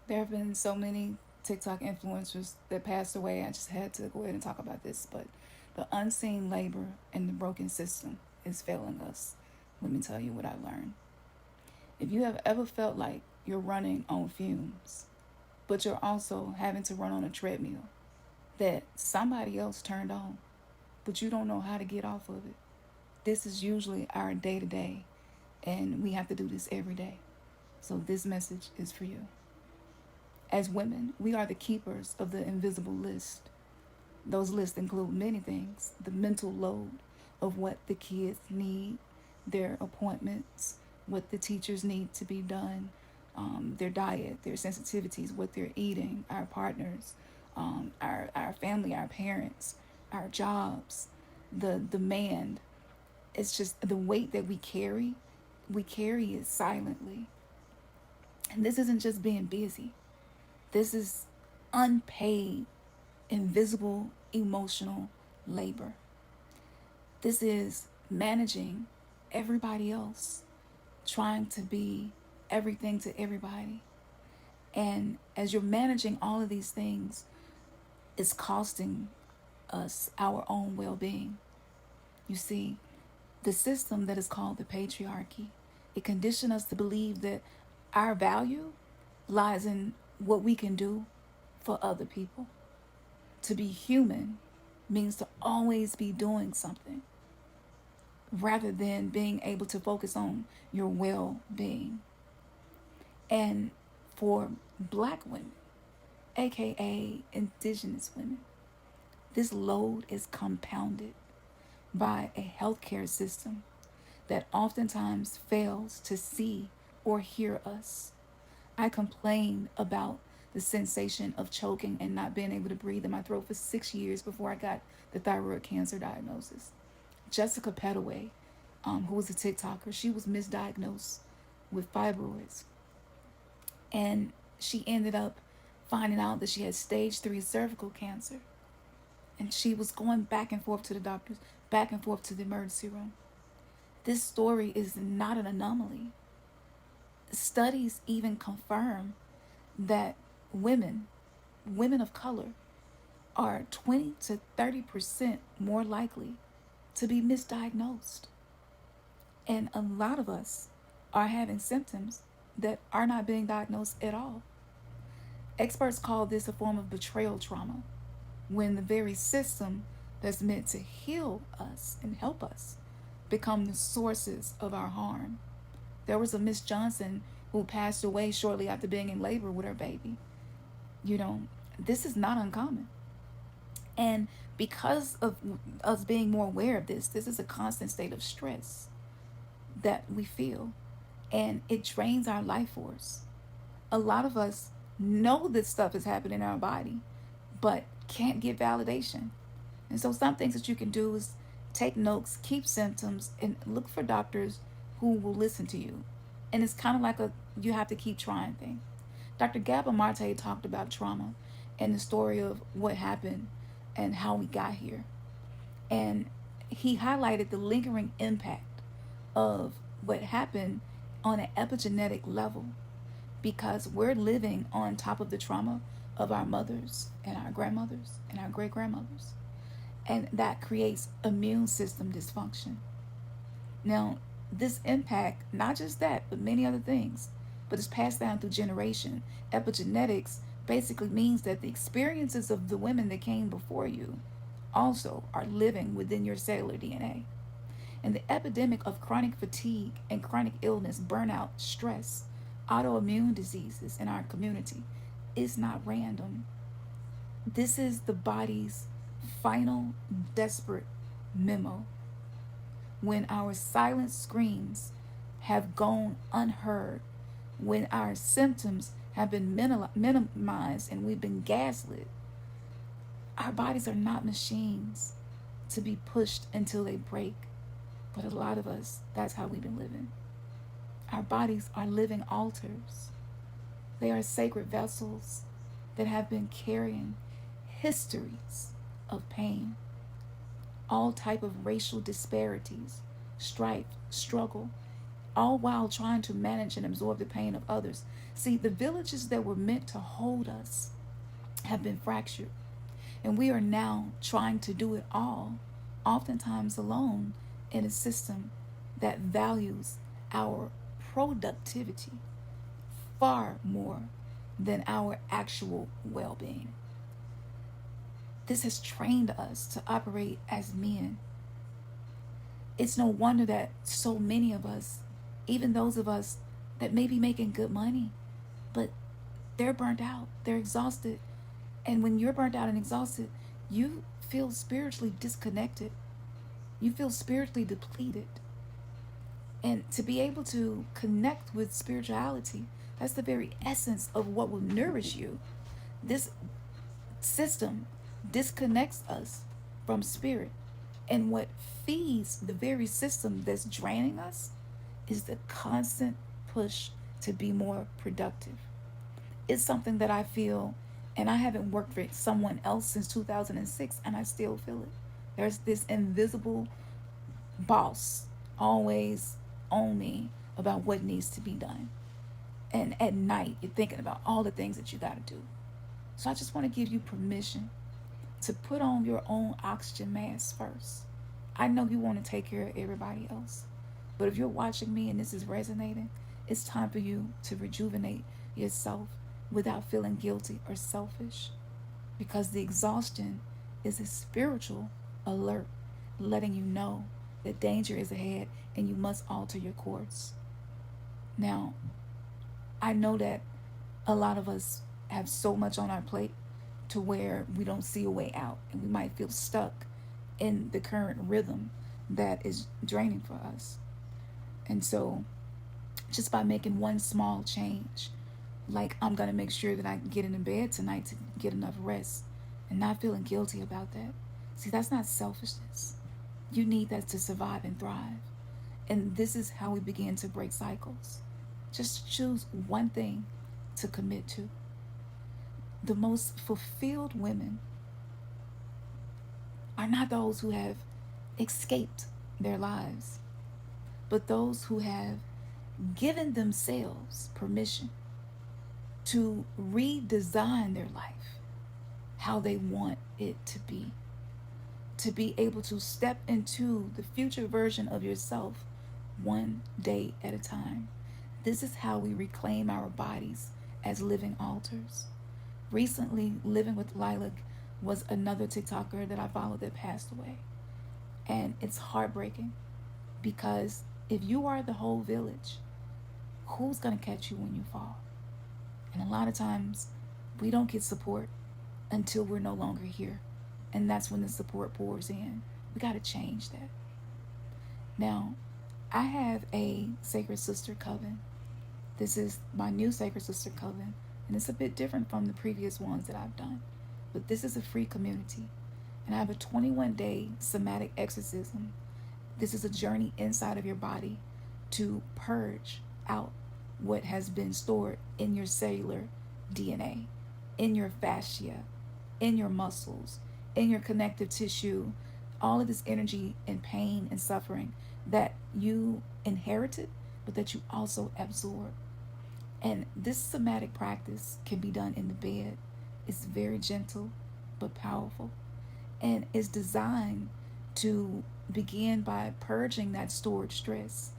There have been so many TikTok influencers that passed away. I just had to go ahead and talk about this, but the unseen labor and the broken system is failing us. Let me tell you what I learned. If you have ever felt like you're running on fumes, but you're also having to run on a treadmill that somebody else turned on, but you don't know how to get off of it, this is usually our day to day, and we have to do this every day. So, this message is for you. As women, we are the keepers of the invisible list. Those lists include many things: the mental load of what the kids need, their appointments, what the teachers need to be done, their diet, their sensitivities, what they're eating, our partners, our family, our parents, our jobs, the demand. It's just the weight that we carry it silently. And this isn't just being busy, this is unpaid, invisible emotional labor. This is managing everybody else, trying to be everything to everybody. And as you're managing all of these things, it's costing us our own well being. You see, the system that is called the patriarchy, it conditioned us to believe that our value lies in what we can do for other people. To be human means to always be doing something rather than being able to focus on your well being. And for Black women, aka indigenous women, this load is compounded by a healthcare system that oftentimes fails to see or hear us. I complained about the sensation of choking and not being able to breathe in my throat for 6 years before I got the thyroid cancer diagnosis. Jessica Petaway, who was a TikToker, she was misdiagnosed with fibroids. And she ended up finding out that she had stage 3 cervical cancer. And she was going back and forth to the doctors, back and forth to the emergency room. This story is not an anomaly. Studies even confirm that women of color, are 20 to 30% more likely to be misdiagnosed. And a lot of us are having symptoms that are not being diagnosed at all. Experts call this a form of betrayal trauma, when the very system that's meant to heal us and help us become the sources of our harm. There was a Miss Johnson who passed away shortly after being in labor with her baby. You know, this is not uncommon. And because of us being more aware of this is a constant state of stress that we feel, and it drains our life force. A lot of us know this stuff is happening in our body, but can't get validation. And so, some things that you can do is take notes, keep symptoms, and look for doctors who will listen to you. And it's kind of like a you have to keep trying thing. Dr. Gabor Mate talked about trauma and the story of what happened and how we got here. And he highlighted the lingering impact of what happened on an epigenetic level, because we're living on top of the trauma of our mothers and our grandmothers and our great grandmothers. And that creates immune system dysfunction. Now, this impact, not just that, but many other things, but it's passed down through generation. Epigenetics basically means that the experiences of the women that came before you also are living within your cellular DNA. And the epidemic of chronic fatigue and chronic illness, burnout, stress, autoimmune diseases in our community is not random. This is the body's final desperate memo. When our silent screams have gone unheard, when our symptoms have been minimized and we've been gaslit, our bodies are not machines to be pushed until they break. But a lot of us, that's how we've been living. Our bodies are living altars. They are sacred vessels that have been carrying histories of pain, all type of racial disparities, strife, struggle, all while trying to manage and absorb the pain of others. See, the villages that were meant to hold us have been fractured, and we are now trying to do it all, oftentimes alone, in a system that values our productivity far more than our actual well being. This has trained us to operate as men. It's no wonder that so many of us, even those of us that may be making good money, but they're burnt out, they're exhausted. And when you're burnt out and exhausted, you feel spiritually disconnected. You feel spiritually depleted. And to be able to connect with spirituality, that's the very essence of what will nourish you. This system disconnects us from spirit. And what feeds the very system that's draining us is the constant push to be more productive. It's something that I feel, and I haven't worked for someone else since 2006, and I still feel it. There's this invisible boss always on me about what needs to be done. And at night, you're thinking about all the things that you got to do. So I just want to give you permission to put on your own oxygen mask first. I know you want to take care of everybody else, but if you're watching me and this is resonating, it's time for you to rejuvenate yourself without feeling guilty or selfish, because the exhaustion is a spiritual alert letting you know that danger is ahead and you must alter your course. Now, I know that a lot of us have so much on our plate to where we don't see a way out, and we might feel stuck in the current rhythm that is draining for us. And so just by making one small change, like I'm going to make sure that I get into bed tonight to get enough rest and not feeling guilty about that. See, that's not selfishness. You need that to survive and thrive. And this is how we begin to break cycles. Just choose one thing to commit to. The most fulfilled women are not those who have escaped their lives, but those who have given themselves permission to redesign their life how they want it to be able to step into the future version of yourself one day at a time. This is how we reclaim our bodies as living altars. Recently, Living with Lilac was another TikToker that I followed that passed away. And it's heartbreaking because if you are the whole village, who's going to catch you when you fall? And a lot of times we don't get support until we're no longer here. And that's when the support pours in. We got to change that. Now, I have a Sacred Sister Coven. This is my new Sacred Sister Coven. And it's a bit different from the previous ones that I've done. But this is a free community. And I have a 21-day somatic exorcism. This is a journey inside of your body to purge out what has been stored in your cellular DNA, in your fascia, in your muscles, in your connective tissue, all of this energy and pain and suffering that you inherited, but that you also absorb. And this somatic practice can be done in the bed. It's very gentle but powerful, and is designed to begin by purging that stored stress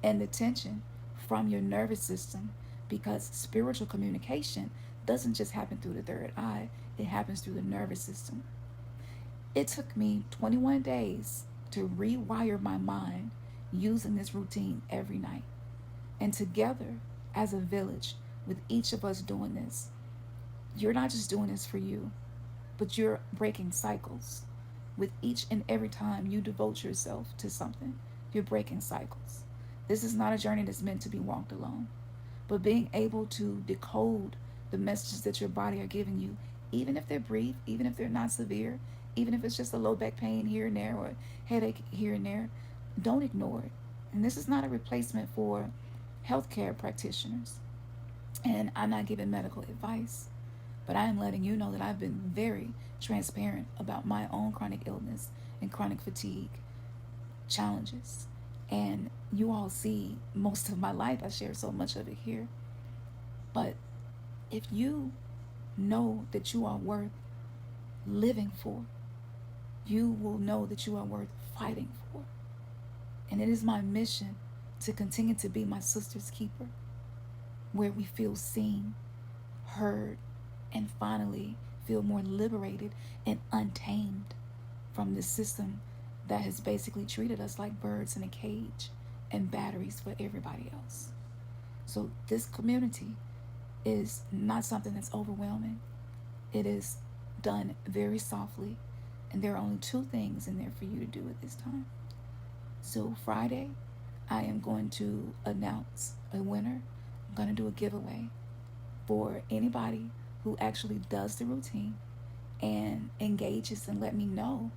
and the tension from your nervous system, because spiritual communication doesn't just happen through the third eye, it happens through the nervous system. It took me 21 days to rewire my mind using this routine every night. And together, as a village, with each of us doing this, you're not just doing this for you, but you're breaking cycles. With each and every time you devote yourself to something, you're breaking cycles. This is not a journey that's meant to be walked alone, but being able to decode the messages that your body are giving you, even if they're brief, even if they're not severe, even if it's just a low back pain here and there or headache here and there, don't ignore it. And this is not a replacement for healthcare practitioners. And I'm not giving medical advice, but I am letting you know that I've been very transparent about my own chronic illness and chronic fatigue challenges. And you all see most of my life. I share so much of it here. But if you know that you are worth living for, you will know that you are worth fighting for. And it is my mission to continue to be my sister's keeper, where we feel seen, heard, and finally feel more liberated and untamed from this system that has basically treated us like birds in a cage and batteries for everybody else. So this community is not something that's overwhelming. It is done very softly, and there are only two things in there for you to do at this time. So Friday, I am going to announce a winner. I'm going to do a giveaway for anybody who actually does the routine and engages and let me know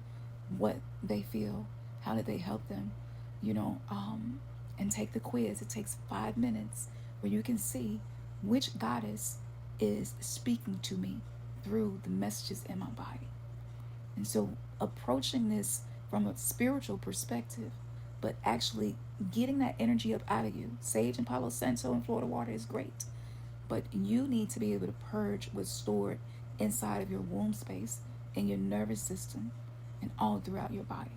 what they feel, how did they help them, and take the quiz. It takes 5 minutes where you can see which goddess is speaking to me through the messages in my body. And so approaching this from a spiritual perspective, but actually getting that energy up out of you. Sage and Palo Santo and Florida water is great, but you need to be able to purge what's stored inside of your womb space, in your nervous system, and all throughout your body.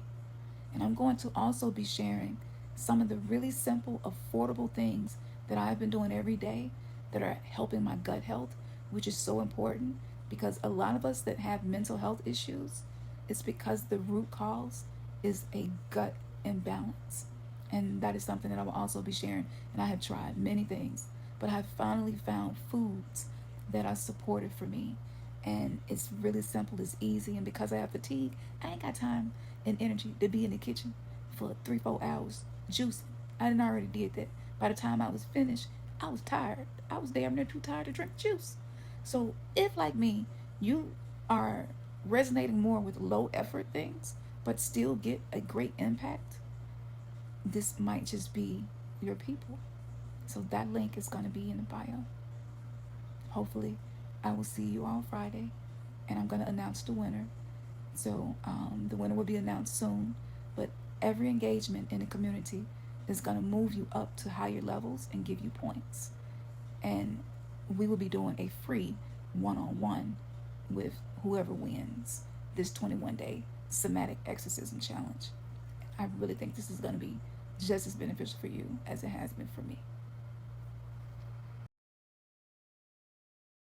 And I'm going to also be sharing some of the really simple, affordable things that I've been doing every day that are helping my gut health, which is so important because a lot of us that have mental health issues, it's because the root cause is a gut imbalance. And that is something that I will also be sharing. And I have tried many things, but I've finally found foods that are supportive for me. And it's really simple, it's easy. And because I have fatigue, I ain't got time and energy to be in the kitchen for 3-4 hours juicing. I didn't already did that. By the time I was finished, I was tired. I was damn near too tired to drink juice. So if, like me, you are resonating more with low effort things, but still get a great impact, this might just be your people. So that link is going to be in the bio. Hopefully, I will see you on Friday, and I'm going to announce the winner. So the winner will be announced soon, but every engagement in the community is going to move you up to higher levels and give you points. And we will be doing a free one-on-one with whoever wins this 21-day somatic exorcism challenge. I really think this is going to be just as beneficial for you as it has been for me.